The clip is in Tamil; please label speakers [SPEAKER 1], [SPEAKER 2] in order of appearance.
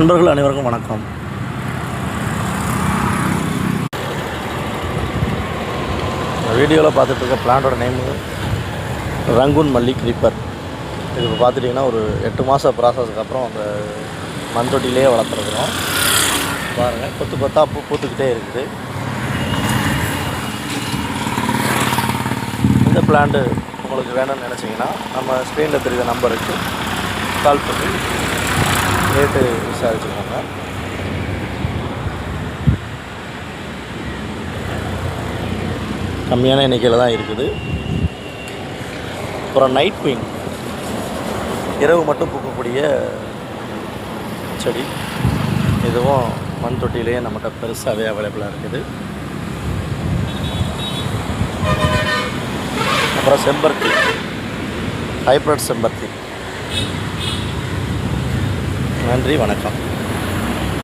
[SPEAKER 1] நண்பர்கள் அனைவருக்கும் வணக்கம். இந்த வீடியோவில் பார்த்துட்டு இருக்க பிளான்டோட நேமு ரங்கூன் மல்லி கிரீப்பர். இது இப்போ பார்த்துட்டிங்கன்னா ஒரு 8 மாத ப்ராசஸ்க்கு அப்புறம் அந்த மண் தொட்டிலே வளர்த்துருக்குறோம். பாருங்கள், கொத்து கொத்தாக பூ பூத்துக்கிட்டே இருக்குது. இந்த பிளான்ட்டு உங்களுக்கு வேணும்னு நினச்சிங்கன்னா நம்ம ஸ்க்ரீனில் தெரியுற நம்பருக்கு கால் பண்ணி ரேட்டு விசாரிச்சுக்கோங்க. கம்மியான எண்ணிக்கையில் தான் இருக்குது. அப்புறம் நைட் குயின், இரவு மட்டும் பூக்கக்கூடிய செடி, இதுவும் மண் தொட்டிலேயே நம்மகிட்ட பெருசாகவே அவைலபிளாக இருக்குது. அப்புறம் செம்பருத்தி, ஹைப்ரிட் செம்பருத்தி. நன்றி, வணக்கம்.